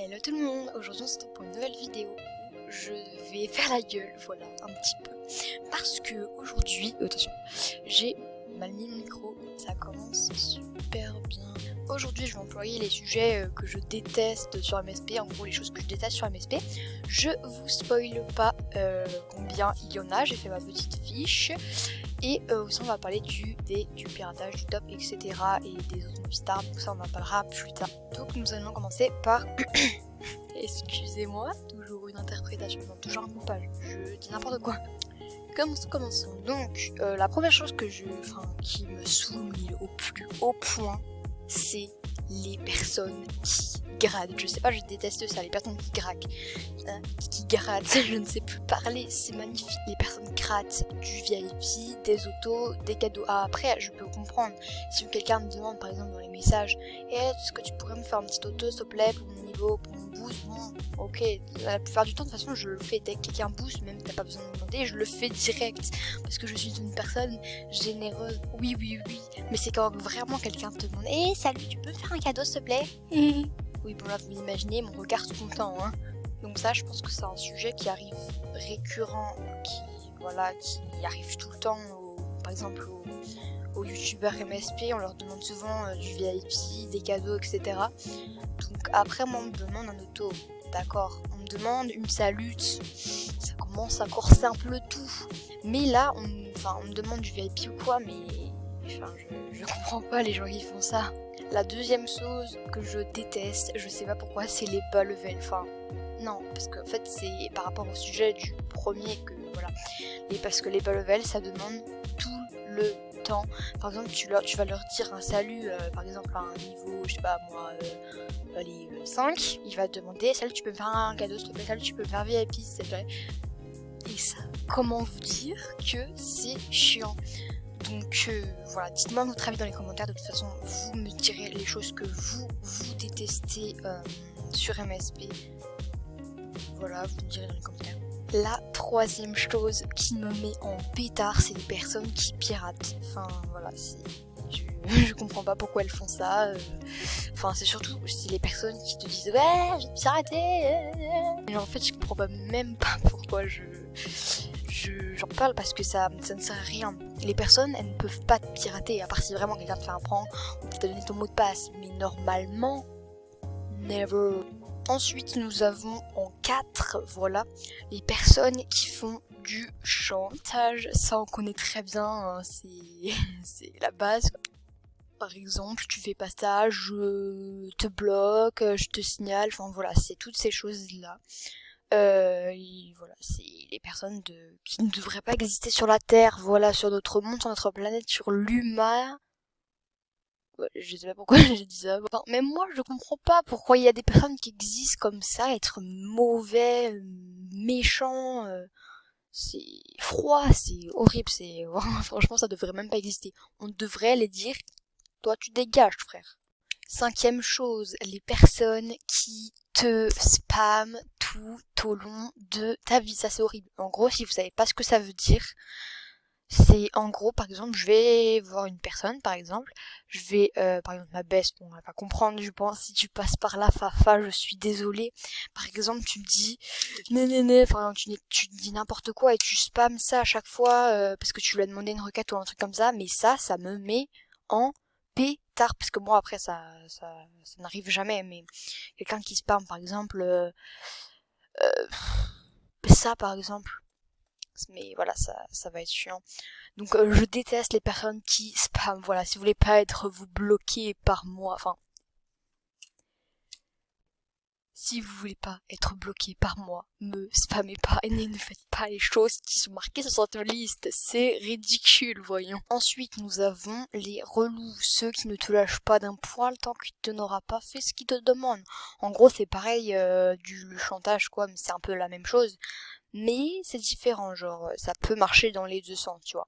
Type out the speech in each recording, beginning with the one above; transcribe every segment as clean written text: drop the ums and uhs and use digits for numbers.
Hello tout le monde, aujourd'hui on se retrouve pour une nouvelle vidéo où je vais faire la gueule, voilà, un petit peu. Parce que aujourd'hui, attention, j'ai mal mis le micro, ça commence super bien. Aujourd'hui je vais employer les sujets que je déteste sur MSP, en gros les choses que je déteste sur MSP. Je vous spoil pas combien il y en a, j'ai fait ma petite fiche. Et aussi on va parler du piratage, du top, etc. et des autres stars, tout ça on en parlera plus tard. Donc nous allons commencer par... Excusez-moi, toujours une interprétation, non, toujours un coupage, je dis n'importe quoi. Commençons. Donc la première chose qui me saoule au plus haut point, c'est les personnes qui grattent. Je sais pas, je déteste ça, les personnes qui grattent, je ne sais plus parler, c'est magnifique. Les personnes grattent du VIP, des autos, des cadeaux. Ah, après, je peux comprendre. Si quelqu'un me demande, par exemple, dans les messages, est-ce que tu pourrais me faire un petit auto, s'il te plaît, pour mon niveau, pour mon boost, bon, ok. La plupart du temps, de toute façon, je le fais. Dès que quelqu'un boost, même t'as pas besoin de me demander, je le fais direct. Parce que je suis une personne généreuse. Oui. Mais c'est quand vraiment quelqu'un te demande, salut, tu peux me faire un cadeau, s'il te plaît? Oui, bon là, vous imaginez mon regard tout content, hein. Donc ça, je pense que c'est un sujet qui arrive récurrent, qui arrive tout le temps, par exemple aux youtubeurs MSP, on leur demande souvent du VIP, des cadeaux, etc. Donc après, moi, on me demande un auto, d'accord, on me demande une salute, ça commence à corser un peu le tout. Mais là, on me demande du VIP ou quoi, mais je comprends pas les gens qui font ça. La deuxième chose que je déteste, je sais pas pourquoi, c'est les bas level. Non, parce qu'en fait c'est par rapport au sujet du premier que voilà. Et parce que les bas level ça demande tout le temps. Par exemple tu vas leur dire un salut, par exemple à un niveau, je sais pas moi, 5, il va te demander salut tu peux me faire un cadeau s'il te plaît, salut tu peux me faire VIP s'il te plaît. Et ça, comment vous dire que c'est chiant. Donc voilà, dites-moi votre avis dans les commentaires, de toute façon vous me direz les choses que vous détestez sur MSP. Voilà, vous me direz dans les commentaires. La troisième chose qui me met en pétard, c'est les personnes qui piratent. Voilà, je comprends pas pourquoi elles font ça. C'est surtout les personnes qui te disent ouais, j'ai piraté. Mais en fait, je comprends même pas pourquoi j'en parle, parce que ça ne sert à rien. Les personnes, elles ne peuvent pas te pirater, à part si vraiment quelqu'un te fait un prank ou t'a donné ton mot de passe. Mais normalement, never. Ensuite, nous avons en 4, voilà, les personnes qui font du chantage. Ça, on connaît très bien, hein, c'est la base. Par exemple, tu fais pas ça, je te bloque, je te signale, voilà, c'est toutes ces choses-là. Voilà, c'est les personnes qui ne devraient pas exister sur la Terre, voilà, sur notre monde, sur notre planète, sur l'humain. Je sais pas pourquoi j'ai dit ça. Même moi, je comprends pas pourquoi il y a des personnes qui existent comme ça, être mauvais, méchants. C'est froid, c'est horrible, franchement, ça devrait même pas exister. On devrait les dire, toi, tu dégages, frère. 5e chose, les personnes qui te spamment tout au long de ta vie. Ça, c'est horrible. En gros, si vous savez pas ce que ça veut dire, c'est en gros, par exemple, je vais voir une personne, par exemple, par exemple, ma best, bon, elle va comprendre, je pense, si tu passes par là, Fafa, je suis désolée. Par exemple, tu me dis, par exemple, tu dis n'importe quoi et tu spams ça à chaque fois, parce que tu lui as demandé une requête ou un truc comme ça, mais ça me met en pétard, parce que moi, après, ça n'arrive jamais, mais quelqu'un qui spam, par exemple, ça, par exemple, mais voilà, ça va être chiant. Donc je déteste les personnes qui spamment. Voilà, si vous voulez pas vous bloqué par moi, si vous voulez pas être bloqué par moi, me spammez pas et ne faites pas les choses qui sont marquées sur cette liste. C'est ridicule, voyons. Ensuite, nous avons les relous, ceux qui ne te lâchent pas d'un poil tant qu'il te n'aura pas fait ce qu'il te demande. En gros, c'est pareil du chantage, quoi, mais c'est un peu la même chose. Mais c'est différent, genre, ça peut marcher dans les deux sens, tu vois.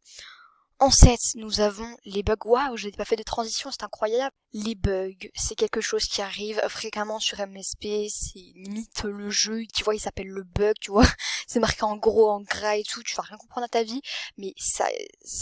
En 7, nous avons les bugs. Waouh, je n'ai pas fait de transition, c'est incroyable. Les bugs, c'est quelque chose qui arrive fréquemment sur MSP, c'est limite le jeu, tu vois, il s'appelle le bug, tu vois. C'est marqué en gros, en gras et tout, tu vas rien comprendre à ta vie, mais ça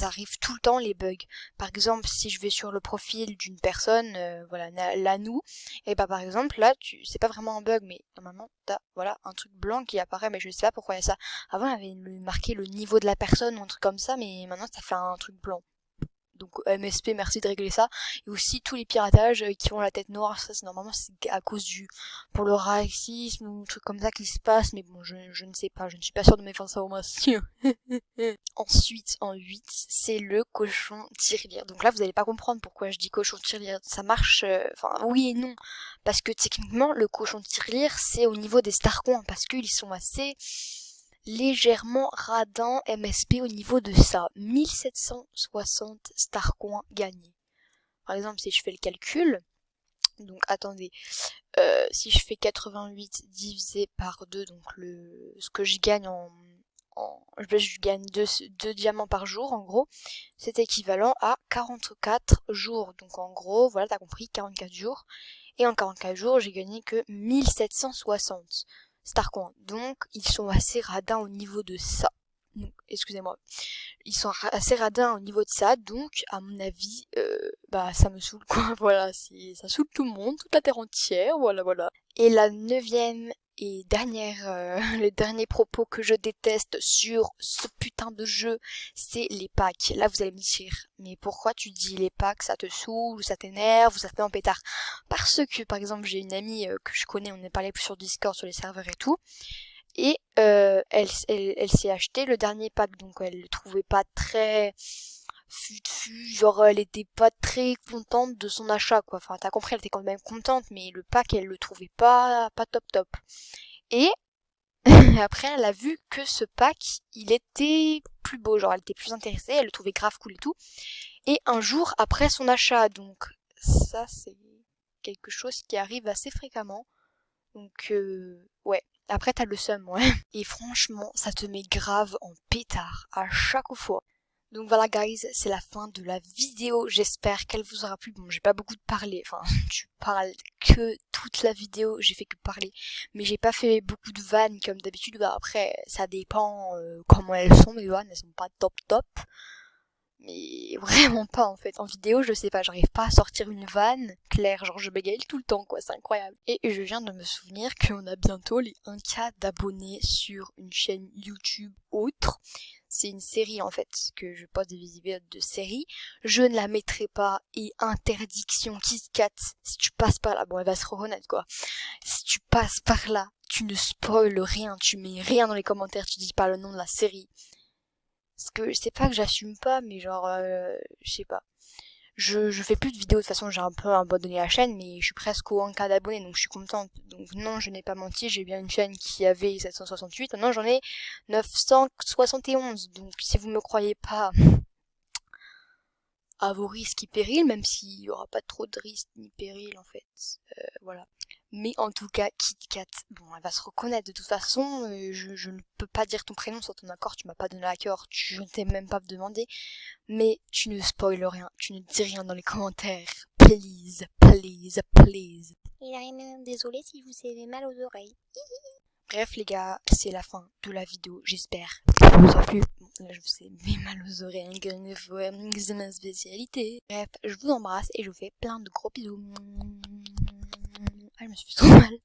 arrive tout le temps, les bugs. Par exemple, si je vais sur le profil d'une personne, voilà, là nous, et bah par exemple, là, c'est pas vraiment un bug, mais normalement, t'as, voilà, un truc blanc qui apparaît, mais je sais pas pourquoi il y a ça. Avant, il y avait marqué le niveau de la personne ou un truc comme ça, mais maintenant, ça fait un truc blanc. Donc MSP, merci de régler ça. Et aussi tous les piratages qui ont la tête noire, ça c'est normalement c'est à cause pour le racisme ou un truc comme ça qui se passe, mais bon je ne sais pas, je ne suis pas sûre de mes informations. Ensuite en 8, c'est le cochon tirelire. Donc là vous allez pas comprendre pourquoi je dis cochon tirelire, ça marche, enfin oui et non, parce que techniquement le cochon tirelire c'est au niveau des starcoins, parce qu'ils sont assez légèrement radin MSP au niveau de ça. 1760 starcoins gagnés. Par exemple, si je fais le calcul, donc attendez, si je fais 88 divisé par 2, donc ce que je gagne je gagne 2 diamants par jour en gros, c'est équivalent à 44 jours. Donc en gros, voilà, t'as compris, 44 jours. Et en 44 jours, j'ai gagné que 1760 starcoins. Donc ils sont assez radins au niveau de ça. Donc, excusez-moi. Ils sont assez radins au niveau de ça, donc à mon avis, bah ça me saoule quoi. Voilà, ça saoule tout le monde, toute la terre entière, voilà. Et la 9e et dernière, le dernier propos que je déteste sur ce putain de jeu, c'est les packs. Là vous allez me dire, mais pourquoi tu dis les packs, ça te saoule, ou ça t'énerve, ou ça te met en pétard? Parce que par exemple j'ai une amie que je connais, on est parlé plus sur Discord, sur les serveurs et tout, et elle s'est acheté le dernier pack, donc elle le trouvait pas très genre elle était pas très contente de son achat quoi. Enfin t'as compris, elle était quand même contente, mais le pack elle le trouvait pas top. Et après elle a vu que ce pack il était plus beau, genre elle était plus intéressée, elle le trouvait grave cool et tout. Et un jour après son achat, donc ça c'est quelque chose qui arrive assez fréquemment. Donc ouais. Après t'as le seum, ouais. Et franchement, ça te met grave en pétard à chaque fois. Donc voilà guys, c'est la fin de la vidéo. J'espère qu'elle vous aura plu. Bon, j'ai pas beaucoup de parler. Enfin, tu parles que toute la vidéo, j'ai fait que parler. Mais j'ai pas fait beaucoup de vannes comme d'habitude. Bah après, ça dépend comment elles sont, mes vannes. Elles sont pas top. Mais vraiment pas en fait. En vidéo, je sais pas, j'arrive pas à sortir une vanne claire, genre je bégaye tout le temps quoi, c'est incroyable. Et je viens de me souvenir qu'on a bientôt les 1K d'abonnés sur une chaîne YouTube autre. C'est une série en fait, que je poste des vidéos de série. Je ne la mettrai pas, et interdiction KitKat, si tu passes par là, bon elle va se reconnaître quoi. Si tu passes par là, tu ne spoiles rien, tu mets rien dans les commentaires, tu dis pas le nom de la série. Parce que c'est pas que j'assume pas, mais genre, je sais pas. Je fais plus de vidéos, de toute façon j'ai un peu abandonné la chaîne, mais je suis presque au 1K d'abonnés, donc je suis contente. Donc non, je n'ai pas menti, j'ai bien une chaîne qui avait 768, maintenant j'en ai 971. Donc si vous me croyez pas, à vos risques et périls, même s'il y aura pas trop de risques ni périls en fait, voilà. Mais en tout cas, KitKat, bon, elle va se reconnaître de toute façon, je ne peux pas dire ton prénom sans ton accord, tu m'as pas donné l'accord, je ne t'ai même pas demandé, mais tu ne spoiles rien, tu ne dis rien dans les commentaires, please. Et désolé si je vous ai mal aux oreilles. Bref les gars, c'est la fin de la vidéo, j'espère que vous a plu. Bon, là je vous ai mis mal aux oreilles, c'est ma spécialité. Bref, je vous embrasse et je vous fais plein de gros bisous. Ah, je me suis fait trop mal.